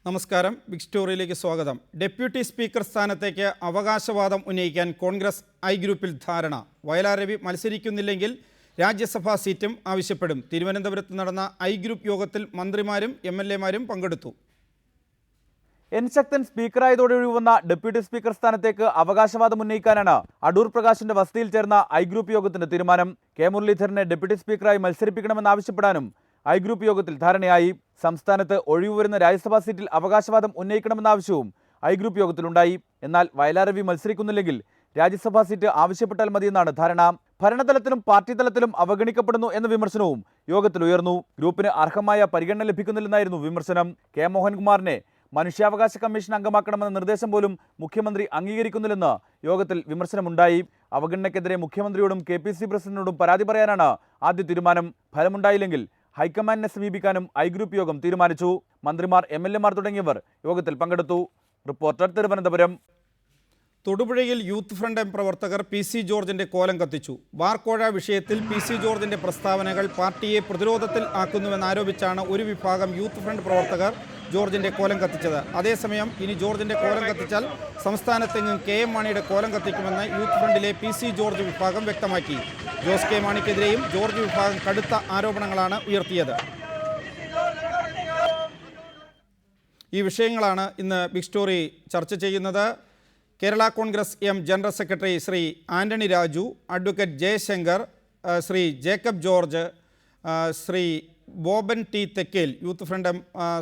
നമസ്കാരം. ബിഗ് സ്റ്റോറിയിലേക്ക് സ്വാഗതം. Deputy speaker സ്ഥാനത്തേക്ക് അവകാശവാദം ഉന്നയിക്കാൻ കോൺഗ്രസ് ഐ ഗ്രൂപ്പിൽ ധാരണ. വയലാർ രവി മത്സരിക്കുന്നില്ലെങ്കിൽ രാജ്യസഭാ സീറ്റും ആവശ്യപ്പെടും. തിരുവനന്തപുരത്ത് നടന്ന ഐ ഗ്രൂപ്പ് യോഗത്തിൽ മന്ത്രിമാരും എംഎൽഎമാരും പങ്കെടുത്തു. എൻ ശക്തൻ സ്പീക്കറായതോടെ ഒഴിവുവന്ന ഡെപ്യൂട്ടി സ്പീക്കർ സ്ഥാനത്തേക്ക് അവകാശവാദം ഉന്നയിക്കാനാണ് അടൂർ പ്രകാശിന്റെ വസതിയിൽ ചേർന്ന ഐ ഗ്രൂപ്പ് യോഗത്തിന്റെ തീരുമാനം. കെ മുരളീധരനെ ഡെപ്യൂട്ടി സ്പീക്കറായി മത്സരിപ്പിക്കണമെന്നാവശ്യപ്പെടാനും ഐ ഗ്രൂപ്പ് യോഗത്തിൽ ധാരണയായി. സംസ്ഥാനത്ത് ഒഴിവ് വരുന്ന രാജ്യസഭാ സീറ്റിൽ അവകാശവാദം ഉന്നയിക്കണമെന്ന ആവശ്യവും ഐ ഗ്രൂപ്പ് യോഗത്തിലുണ്ടായി. എന്നാൽ വയലാർ രവി മത്സരിക്കുന്നില്ലെങ്കിൽ രാജ്യസഭാ സീറ്റ് ആവശ്യപ്പെട്ടാൽ മതിയെന്നാണ് ധാരണ. ഭരണതലത്തിലും പാർട്ടി തലത്തിലും അവഗണിക്കപ്പെടുന്നു എന്ന വിമർശനവും യോഗത്തിൽ ഉയർന്നു. ഗ്രൂപ്പിന് അർഹമായ പരിഗണന ലഭിക്കുന്നില്ലെന്നായിരുന്നു വിമർശനം. കെ മോഹൻകുമാറിനെ മനുഷ്യാവകാശ കമ്മീഷൻ അംഗമാക്കണമെന്ന നിർദ്ദേശം പോലും മുഖ്യമന്ത്രി അംഗീകരിക്കുന്നില്ലെന്ന് യോഗത്തിൽ വിമർശനമുണ്ടായി. അവഗണനയ്ക്കെതിരെ മുഖ്യമന്ത്രിയോടും KPCC പ്രസിഡന്റിനോടും പരാതി പറയാനാണ് ആദ്യ തീരുമാനം. ഫലമുണ്ടായില്ലെങ്കിൽ ഹൈക്കമാൻഡിനെ സമീപിക്കാനും ഐ ഗ്രൂപ്പ് യോഗം തീരുമാനിച്ചു. മന്ത്രിമാർ MLA മാർ തുടങ്ങിയവർ യോഗത്തിൽ പങ്കെടുത്തു. റിപ്പോർട്ടർ, തിരുവനന്തപുരം. തൊടുപുഴയിൽ യൂത്ത് ഫ്രണ്ട് പ്രവർത്തകർ PC ജോർജിന്റെ കോലം കത്തിച്ചു. ബാർക്കോഴ വിഷയത്തിൽ PC ജോർജിന്റെ പ്രസ്താവനകൾ പാർട്ടിയെ പ്രതിരോധത്തിൽ ആക്കുന്നുവെന്നാരോപിച്ചാണ് ഒരു വിഭാഗം യൂത്ത് ഫ്രണ്ട് പ്രവർത്തകർ ജോർജിന്റെ കോലം കത്തിച്ചത്. അതേസമയം ഇനി ജോർജിന്റെ കോലം കത്തിച്ചാൽ സംസ്ഥാനത്തെങ്ങും KM മാണിയുടെ കോലം കത്തിക്കുമെന്ന് യൂത്ത് ഫ്രണ്ടിലെ PC ജോർജ് വിഭാഗം വ്യക്തമാക്കി. ജോസ് കെ മാണിക്കെതിരെയും ജോർജ് വിഭാഗം കടുത്ത ആരോപണങ്ങളാണ് ഉയർത്തിയത്. ഈ വിഷയങ്ങളാണ് ഇന്ന് ബിഗ് സ്റ്റോറി ചർച്ച ചെയ്യുന്നത്. Kerala Congress general secretary Shri Antony Raju, advocate Jayashankar, Shri Jacob George, Shri Boban T Thekkel, youth front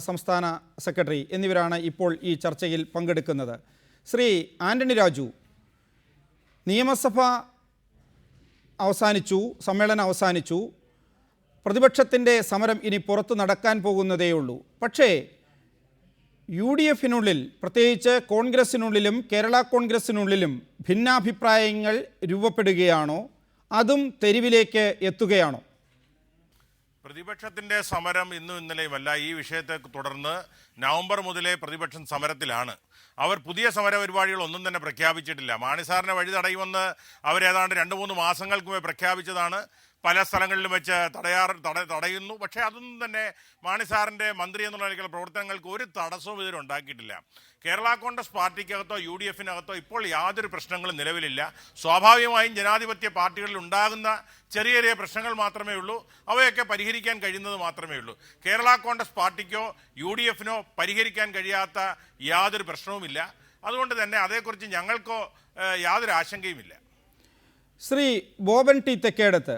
സംസ്ഥാന സെക്രട്ടറി എന്നിവരാണ് ഇപ്പോൾ ഈ ചർച്ചയിൽ പങ്കെടുക്കുന്നത്. ശ്രീ ആന്റണി രാജു, നിയമസഭ അവസാനിച്ചു, സമ്മേളനം അവസാനിച്ചു. പ്രതിപക്ഷത്തിൻ്റെ സമരം ഇനി പുറത്തു നടക്കാൻ പോകുന്നതേയുള്ളൂ. പക്ഷേ UDF-നുള്ളിൽ, പ്രത്യേകിച്ച് കോൺഗ്രസിനുള്ളിലും കേരള കോൺഗ്രസിനുള്ളിലും ഭിന്നാഭിപ്രായങ്ങൾ രൂപപ്പെടുകയാണോ? അതും തെരുവിലേക്ക് എത്തുകയാണോ? പ്രതിപക്ഷത്തിൻ്റെ സമരം ഇന്നും ഇന്നലെയുമല്ല. ഈ വിഷയത്തെ തുടർന്ന് നവംബർ മുതലേ പ്രതിപക്ഷം സമരത്തിലാണ്. അവർ പുതിയ സമരപരിപാടികൾ ഒന്നും തന്നെ പ്രഖ്യാപിച്ചിട്ടില്ല. മാണിസാറിനെ വഴി തടയുമെന്ന് അവരേതാണ്ട് 2-3 മാസങ്ങൾക്ക് മുമ്പ് പ്രഖ്യാപിച്ചതാണ്. പല സ്ഥലങ്ങളിലും വെച്ച് തടയുന്നു. പക്ഷേ അതൊന്നും തന്നെ മാണിസാറിൻ്റെ മന്ത്രി എന്നുള്ള നിലയ്ക്കുള്ള പ്രവർത്തനങ്ങൾക്ക് ഒരു തടസ്സവും ഇതിൽ ഉണ്ടാക്കിയിട്ടില്ല. കേരള കോൺഗ്രസ് പാർട്ടിക്കകത്തോ UDF-നകത്തോ ഇപ്പോൾ യാതൊരു പ്രശ്നങ്ങളും നിലവിലില്ല. സ്വാഭാവികമായും ജനാധിപത്യ പാർട്ടികളിൽ ഉണ്ടാകുന്ന ചെറിയ ചെറിയ പ്രശ്നങ്ങൾ മാത്രമേ ഉള്ളൂ. അവയൊക്കെ പരിഹരിക്കാൻ കഴിയുന്നത് മാത്രമേ ഉള്ളൂ. കേരള കോൺഗ്രസ് പാർട്ടിക്കോ UDF-നോ പരിഹരിക്കാൻ കഴിയാത്ത യാതൊരു പ്രശ്നവുമില്ല. അതുകൊണ്ട് തന്നെ അതേക്കുറിച്ച് ഞങ്ങൾക്കോ യാതൊരു ആശങ്കയുമില്ല. ശ്രീ ബോബൻ ടി തെക്കേടത്ത്,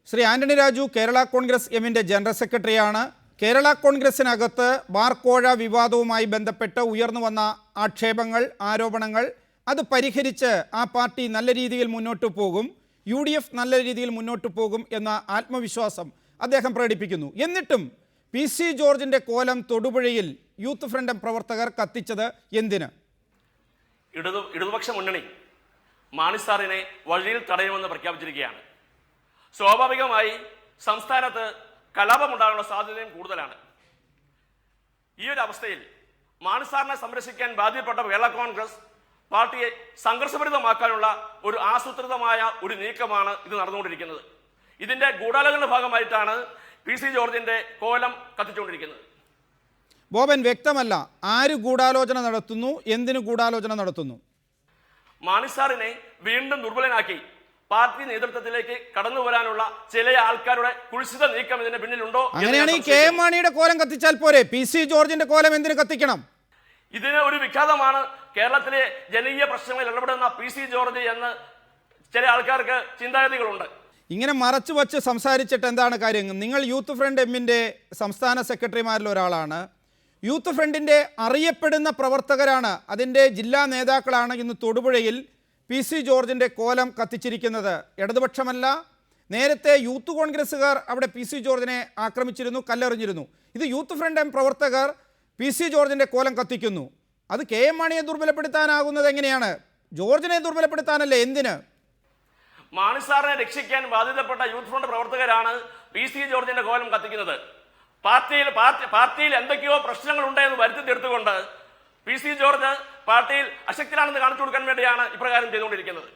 ശ്രീ ആന്റണി രാജു കേരള കോൺഗ്രസ് എമ്മിൻ്റെ ജനറൽ സെക്രട്ടറിയാണ്. കേരള കോൺഗ്രസിനകത്ത് ബാർക്കോഴ വിവാദവുമായി ബന്ധപ്പെട്ട് ഉയർന്നു വന്ന ആക്ഷേപങ്ങൾ, ആരോപണങ്ങൾ അത് പരിഹരിച്ച് ആ പാർട്ടി നല്ല രീതിയിൽ മുന്നോട്ട് പോകും, UDF നല്ല രീതിയിൽ മുന്നോട്ട് പോകും എന്ന ആത്മവിശ്വാസം അദ്ദേഹം പ്രകടിപ്പിക്കുന്നു. എന്നിട്ടും PC ജോർജിൻ്റെ കോലം തൊടുപുഴയിൽ യൂത്ത് ഫ്രണ്ട് പ്രവർത്തകർ കത്തിച്ചത് എന്തിന്? ഇടതുപക്ഷ മുന്നണി മാണിസാറിനെ വഴിയിൽ തടയുമെന്ന് പ്രഖ്യാപിച്ചിരിക്കുകയാണ്. സ്വാഭാവികമായി സംസ്ഥാനത്ത് കലാപമുണ്ടാകാനുള്ള സാധ്യതയും കൂടുതലാണ്. ഈ ഒരു അവസ്ഥയിൽ മാണിസാറിനെ സംരക്ഷിക്കാൻ ബാധ്യപ്പെട്ട കേരള കോൺഗ്രസ് പാർട്ടിയെ സംഘർഷഭരിതമാക്കാനുള്ള ഒരു ആസൂത്രിതമായ ഒരു നീക്കമാണ് ഇത് നടന്നുകൊണ്ടിരിക്കുന്നത്. ഇതിന്റെ ഗൂഢാലോചന ഭാഗമായിട്ടാണ് PC ജോർജിന്റെ കോലം കത്തിച്ചുകൊണ്ടിരിക്കുന്നത്. ബോബൻ, വ്യക്തമല്ല ആര് ഗൂഢാലോചന നടത്തുന്നു, എന്തിനു ഗൂഢാലോചന നടത്തുന്നു? മാണിസാറിനെ വീണ്ടും ദുർബലനാക്കി പാർട്ടി നേതൃത്വത്തിലേക്ക് കടന്നു വരാനുള്ള ചില ആൾക്കാരുടെ കുൽസിത നീക്കം ഇതിന് പിന്നിലുണ്ടോ? അങ്ങനെയാണെങ്കിൽ KM മാണിയുടെ കോലം കത്തിച്ചാൽ പോരെ? PC ജോർജിന്റെ കോലം എന്തിനു കത്തിക്കണം? ഇതിന് ഒരു വിഖ്യാതമാണ് കേരളത്തിലെ ജനകീയ പ്രശ്നങ്ങളിൽ ഇടപെടുന്ന PC ജോർജ് എന്ന് ചില ആൾക്കാർക്ക് ചിന്താഗതികളുണ്ട്. ഇങ്ങനെ മറച്ചു വച്ച് സംസാരിച്ചിട്ട് എന്താണ് കാര്യം? നിങ്ങൾ യൂത്ത് ഫ്രണ്ട് എമ്മിൻ്റെ സംസ്ഥാന സെക്രട്ടറിമാരിൽ ഒരാളാണ്. യൂത്ത് ഫ്രണ്ടിൻ്റെ അറിയപ്പെടുന്ന പ്രവർത്തകരാണ്, അതിൻ്റെ ജില്ലാ നേതാക്കളാണ് ഇന്ന് തൊടുപുഴയിൽ PC ജോർജിൻ്റെ കോലം കത്തിച്ചിരിക്കുന്നത്. ഇടതുപക്ഷമല്ല, നേരത്തെ യൂത്ത് കോൺഗ്രസ്സുകാർ അവിടെ PC ജോർജിനെ ആക്രമിച്ചിരുന്നു, കല്ലെറിഞ്ഞിരുന്നു. ഇത് യൂത്ത് ഫ്രണ്ട് പ്രവർത്തകർ PC ജോർജിൻ്റെ കോലം കത്തിക്കുന്നു. അത് KM മാണിയെ ദുർബലപ്പെടുത്താനാകുന്നത് എങ്ങനെയാണ്? ജോർജിനെ ദുർബലപ്പെടുത്താനല്ലേ? എന്തിന്? മാണിസാറിനെ രക്ഷിക്കാൻ ബാധ്യതപ്പെട്ട യൂത്ത് ഫ്രണ്ട് പ്രവർത്തകരാണ് PC ജോർജിന്റെ കോലം കത്തിക്കുന്നത്. പാർട്ടിയിൽ എന്തൊക്കെയോ പ്രശ്നങ്ങളുണ്ട് എന്ന് വരുത്തി തീർത്തുകൊണ്ട് PC ജോർജ് പാർട്ടിയിൽ അശക്തനാണെന്ന് കാണിച്ചു കൊടുക്കാൻ വേണ്ടിയാണ് ഇപ്രകാരം ചെയ്തുകൊണ്ടിരിക്കുന്നത്.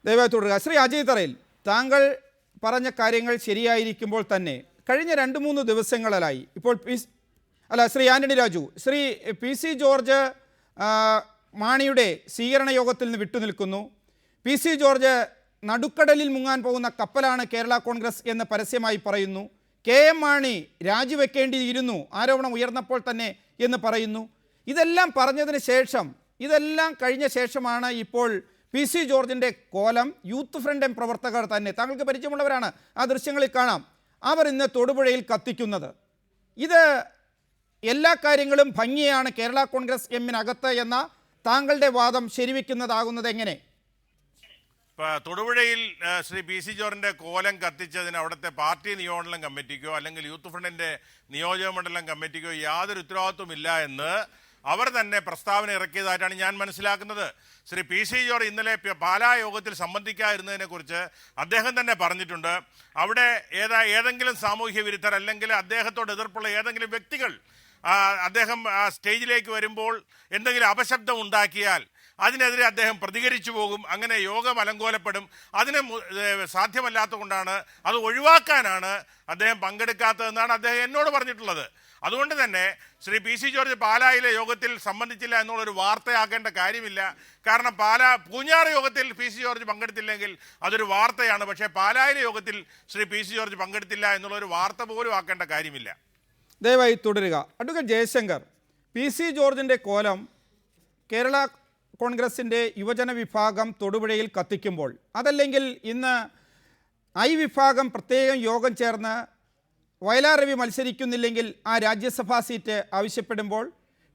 ദയവായി തുടരുക. ശ്രീ അജയ് തറയിൽ, താങ്കൾ പറഞ്ഞ കാര്യങ്ങൾ ശരിയായിരിക്കുമ്പോൾ തന്നെ കഴിഞ്ഞ 2-3 ദിവസങ്ങളിലായി ഇപ്പോൾ അല്ല, Shri Antony Raju, Shri P C George മാണിയുടെ സ്വീകരണ യോഗത്തിൽ നിന്ന് വിട്ടുനിൽക്കുന്നു. പി സി ജോർജ് നടുക്കടലിൽ മുങ്ങാൻ പോകുന്ന കപ്പലാണ് കേരള കോൺഗ്രസ് എന്ന് പരസ്യമായി പറയുന്നു. കെ എം മാണി രാജിവെക്കേണ്ടിയിരുന്നു ആരോപണം ഉയർന്നപ്പോൾ തന്നെ എന്ന് പറയുന്നു. ഇതെല്ലാം പറഞ്ഞതിന് ശേഷം, ഇതെല്ലാം കഴിഞ്ഞ ശേഷമാണ് ഇപ്പോൾ പി സി ജോർജിൻ്റെ കോലം യൂത്ത് ഫ്രണ്ട് എം പ്രവർത്തകർ തന്നെ, താങ്കൾക്ക് പരിചയമുള്ളവരാണ്, ആ ദൃശ്യങ്ങളിൽ കാണാം, അവർ ഇന്ന് തൊടുപുഴയിൽ കത്തിക്കുന്നത്. ഇത് എല്ലാ കാര്യങ്ങളും ഭംഗിയാണ് കേരള കോൺഗ്രസ് എമ്മിനകത്ത് എന്ന താങ്കളുടെ വാദം ശരിവെക്കുന്നതാകുന്നത് എങ്ങനെ? തൊടുപുഴയിൽ ശ്രീ പി സി ജോർജിന്റെ കോലം കത്തിച്ചതിന് അവിടുത്തെ പാർട്ടി നിയോജക കമ്മിറ്റിക്കോ അല്ലെങ്കിൽ യൂത്ത് ഫ്രണ്ടിന്റെ നിയോജക മണ്ഡലം കമ്മിറ്റിക്കോ യാതൊരു ഉത്തരവാദിത്വമില്ല എന്ന് അവർ തന്നെ പ്രസ്താവന ഇറക്കിയതായിട്ടാണ് ഞാൻ മനസ്സിലാക്കുന്നത്. ശ്രീ പി സി ജോർജ് ഇന്നലെ പാലാ യോഗത്തിൽ സംബന്ധിക്കാതിരുന്നതിനെ കുറിച്ച് അദ്ദേഹം തന്നെ പറഞ്ഞിട്ടുണ്ട്. അവിടെ ഏതെങ്കിലും സാമൂഹ്യ വിരുദ്ധർ അല്ലെങ്കിൽ അദ്ദേഹത്തോട് എതിർപ്പുള്ള ഏതെങ്കിലും വ്യക്തികൾ അദ്ദേഹം സ്റ്റേജിലേക്ക് വരുമ്പോൾ എന്തെങ്കിലും അപശബ്ദം ഉണ്ടാക്കിയാൽ അതിനെതിരെ അദ്ദേഹം പ്രതികരിച്ചു പോകും, അങ്ങനെ യോഗം അലങ്കോലപ്പെടും. അതിന് സാധ്യമല്ലാത്തത് കൊണ്ടാണ്, അത് ഒഴിവാക്കാനാണ് അദ്ദേഹം പങ്കെടുക്കാത്തതെന്നാണ് അദ്ദേഹം എന്നോട് പറഞ്ഞിട്ടുള്ളത്. അതുകൊണ്ട് തന്നെ ശ്രീ പി സി ജോർജ് പാലായിലെ യോഗത്തിൽ സംബന്ധിച്ചില്ല എന്നുള്ളൊരു വാർത്തയാക്കേണ്ട കാര്യമില്ല. കാരണം പൂഞ്ഞാറ് യോഗത്തിൽ പി സി ജോർജ് പങ്കെടുത്തില്ലെങ്കിൽ അതൊരു വാർത്തയാണ്. പക്ഷേ പാലായിലെ യോഗത്തിൽ ശ്രീ പി സി ജോർജ് പങ്കെടുത്തില്ല എന്നുള്ളൊരു വാർത്ത പോലും ആക്കേണ്ട കാര്യമില്ല. ദയവായി തുടരുക. അഡ്വക്കേറ്റ് ജയശങ്കർ, പി സി ജോർജിൻ്റെ കോലം കേരള കോൺഗ്രസിൻ്റെ യുവജന വിഭാഗം തൊടുപുഴയിൽ കത്തിക്കുമ്പോൾ, അതല്ലെങ്കിൽ ഇന്ന് ഐ വിഭാഗം പ്രത്യേകം യോഗം ചേർന്ന് വയലാർ രവി മത്സരിക്കുന്നില്ലെങ്കിൽ ആ രാജ്യസഭാ സീറ്റ് ആവശ്യപ്പെടുമ്പോൾ,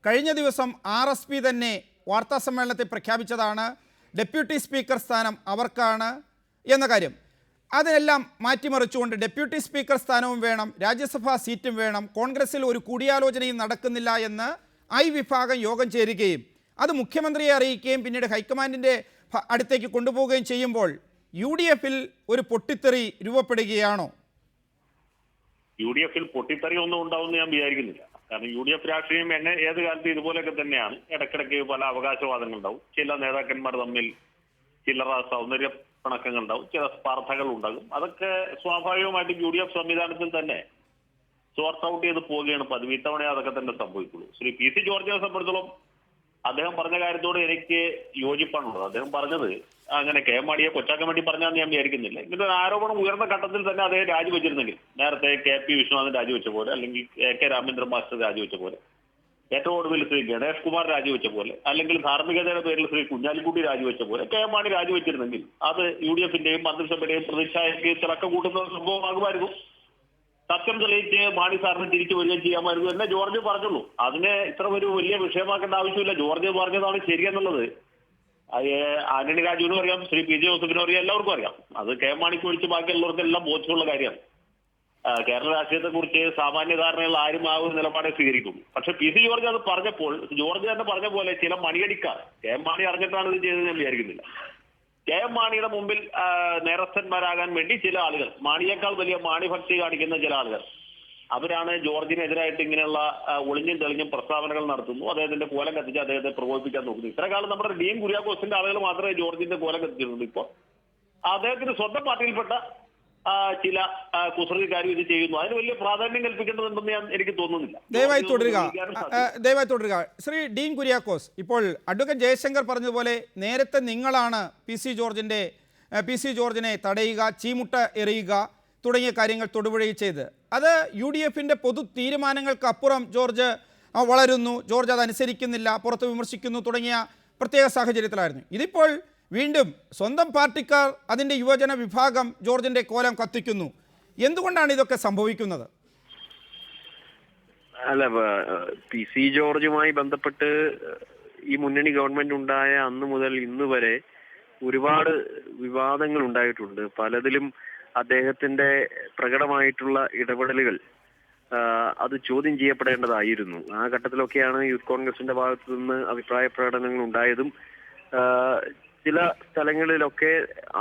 കഴിഞ്ഞ ദിവസം RSP തന്നെ വാർത്താസമ്മേളനത്തിൽ പ്രഖ്യാപിച്ചതാണ് ഡെപ്യൂട്ടി സ്പീക്കർ സ്ഥാനം അവർക്കാണ് എന്ന കാര്യം. അതിനെല്ലാം മാറ്റിമറിച്ചുകൊണ്ട് ഡെപ്യൂട്ടി സ്പീക്കർ സ്ഥാനവും വേണം, രാജ്യസഭാ സീറ്റും വേണം, കോൺഗ്രസിൽ ഒരു കൂടിയാലോചനയും നടക്കുന്നില്ല എന്ന് ഐ വിഭാഗം യോഗം ചേരുകയും അത് മുഖ്യമന്ത്രിയെ അറിയിക്കുകയും പിന്നീട് ഹൈക്കമാൻഡിൻ്റെ അടുത്തേക്ക് കൊണ്ടുപോവുകയും ചെയ്യുമ്പോൾ UDF ഒരു പൊട്ടിത്തെറി രൂപപ്പെടുകയാണോ? UDF പൊട്ടിത്തെറി ഒന്നും ഉണ്ടാവുമെന്ന് ഞാൻ വിചാരിക്കുന്നില്ല. കാരണം UDF രാഷ്ട്രീയം ഏത് കാലത്ത് ഇതുപോലെയൊക്കെ തന്നെയാണ്. ഇടയ്ക്കിടയ്ക്ക് പല അവകാശവാദങ്ങൾ ഉണ്ടാവും, ചില നേതാക്കന്മാർ തമ്മിൽ ചില്ലറ സൗന്ദര്യ പിണക്കങ്ങൾ ഉണ്ടാവും, ചില സ്പർദ്ധകൾ ഉണ്ടാകും. അതൊക്കെ സ്വാഭാവികമായിട്ടും UDF സംവിധാനത്തിൽ തന്നെ സോർട്ട് ഔട്ട് ചെയ്ത് പോവുകയാണ് പതിവ്. ഇത്തവണ അതൊക്കെ തന്നെ സംഭവിക്കുള്ളൂ. ശ്രീ പി സി ജോർജിനെ സംബന്ധിച്ചിടത്തോളം അദ്ദേഹം പറഞ്ഞ കാര്യത്തോട് എനിക്ക് യോജിപ്പാണുള്ളത്. അദ്ദേഹം പറഞ്ഞത് അങ്ങനെ കെ എം മാണിയെ കൊച്ചാക്കാൻ വേണ്ടി പറഞ്ഞാന്ന് ഞാൻ വിചാരിക്കുന്നില്ല. ഇങ്ങനെ ഒരു ആരോപണം ഉയർന്ന ഘട്ടത്തിൽ തന്നെ അദ്ദേഹം രാജിവെച്ചിരുന്നെങ്കിൽ, നേരത്തെ KP വിശ്വനാഥൻ രാജിവെച്ച പോലെ, അല്ലെങ്കിൽ AK രാമേന്ദ്രൻ മാസ്റ്റർ രാജിവെച്ച പോലെ, ഏറ്റവും ഒടുവിൽ ശ്രീ ഗണേഷ് കുമാർ രാജിവെച്ച പോലെ, അല്ലെങ്കിൽ ധാർമ്മികതയുടെ പേരിൽ ശ്രീ കുഞ്ഞാലിക്കുട്ടി രാജിവെച്ച പോലെ കെ എം മാണി രാജിവെച്ചിരുന്നെങ്കിൽ അത് UDFന്റെയും മന്ത്രിസഭയുടെയും പ്രതിച്ഛായയ്ക്ക് തിളക്കം കൂട്ടുന്ന സംഭവമാകുമായിരുന്നു. സത്യം തെളിയിച്ച് മാണി സാറിന് തിരിച്ചു വരികയും ചെയ്യാമായിരുന്നു എന്നെ ജോർജ് പറഞ്ഞുള്ളൂ. അതിനെ ഇത്ര ഒരു വലിയ വിഷയമാക്കേണ്ട ആവശ്യമില്ല. ജോർജ് പറഞ്ഞതാണ് ശരിയെന്നുള്ളത് ആന്റണി രാജുവിനും അറിയാം, ശ്രീ PJ ജോസഫിനും അറിയാം, എല്ലാവർക്കും അറിയാം. അത് കെ എം മാണിക്ക് ഒഴിച്ച് ബാക്കിയുള്ളവർക്കെല്ലാം ബോധ്യമുള്ള കാര്യമാണ്. കേരള രാഷ്ട്രീയത്തെ കുറിച്ച് സാമാന്യ ധാരണകൾ ആരും ആ ഒരു നിലപാടെ സ്വീകരിക്കുള്ളൂ. പക്ഷെ പി സി ജോർജ് അത് പറഞ്ഞപ്പോൾ ജോർജ് തന്നെ പറഞ്ഞ പോലെ ചില മണിയടിക്കാർ, കെ എം മാണി അറിഞ്ഞിട്ടാണ് ഇത് ചെയ്തത് ഞാൻ വിചാരിക്കുന്നില്ല. കെ എം മാണിയുടെ മുമ്പിൽ നേരസ്ഥന്മാരാകാൻ വേണ്ടി ചില ആളുകൾ, മാണിയേക്കാൾ വലിയ മാണിഭക്തി കാണിക്കുന്ന ചില ആളുകൾ, അവരാണ് ജോർജിനെതിരായിട്ട് ഇങ്ങനെയുള്ള ഒളിഞ്ഞും തെളിഞ്ഞും പ്രസ്താവനകൾ നടത്തുന്നു, അദ്ദേഹത്തിന്റെ കോലം കത്തിച്ച് അദ്ദേഹത്തെ പ്രകോപിപ്പിക്കാൻ നോക്കുന്നു. ഇത്ര കാലം നമ്മുടെ ഡീൻ കുര്യാക്കോസിന്റെ ആളുകൾ മാത്രമേ ജോർജിന്റെ കോലം കത്തിച്ചിരുന്നുള്ളൂ. ഇപ്പോൾ അദ്ദേഹത്തിന് സ്വന്തം പാർട്ടിയിൽപ്പെട്ട ചില കുസൃതിക്കാരും ഇത് ചെയ്യുന്നു. അതിന് വലിയ പ്രാധാന്യം കൽപ്പിക്കേണ്ടതുണ്ടെന്ന് എനിക്ക് തോന്നുന്നില്ല. ദയവായി തുടരുക. ശ്രീ ഡീൻ കുര്യാക്കോസ്, ഇപ്പോൾ അഡ്വക്കേറ്റ് ജയശങ്കർ പറഞ്ഞതുപോലെ നേരത്തെ നിങ്ങളാണ് പി സി ജോർജിനെ തടയുക, ചീമുട്ട എറിയുക തുടങ്ങിയ കാര്യങ്ങൾ തൊടുപുഴയിൽ ചെയ്ത്. അത് UDFന്റെ പൊതു തീരുമാനങ്ങൾക്കപ്പുറം ജോർജ് വളരുന്നു, ജോർജ് അതനുസരിക്കുന്നില്ല, പുറത്ത് വിമർശിക്കുന്നു തുടങ്ങിയ പ്രത്യേക സാഹചര്യത്തിലായിരുന്നു. ഇതിപ്പോൾ വീണ്ടും സ്വന്തം പാർട്ടിക്കാർ, അതിൻ്റെ യുവജന വിഭാഗം ജോർജിൻ്റെ കോലം കത്തിക്കുന്നു. എന്തുകൊണ്ടാണ് ഇതൊക്കെ സംഭവിക്കുന്നത്? അല്ല, പി സി ജോർജുമായി ബന്ധപ്പെട്ട് ഈ മുന്നണി ഗവൺമെന്റ് ഉണ്ടായ അന്ന് മുതൽ ഇന്ന് വരെ ഒരുപാട് വിവാദങ്ങൾ ഉണ്ടായിട്ടുണ്ട്. പലതിലും അദ്ദേഹത്തിന്റെ പ്രകടമായിട്ടുള്ള ഇടപെടലുകൾ അത് ചോദ്യം ചെയ്യപ്പെടേണ്ടതായിരുന്നു. ആ ഘട്ടത്തിലൊക്കെയാണ് യൂത്ത് കോൺഗ്രസിന്റെ ഭാഗത്തു നിന്ന് അഭിപ്രായ പ്രകടനങ്ങൾ ഉണ്ടായതും ചില സ്ഥലങ്ങളിലൊക്കെ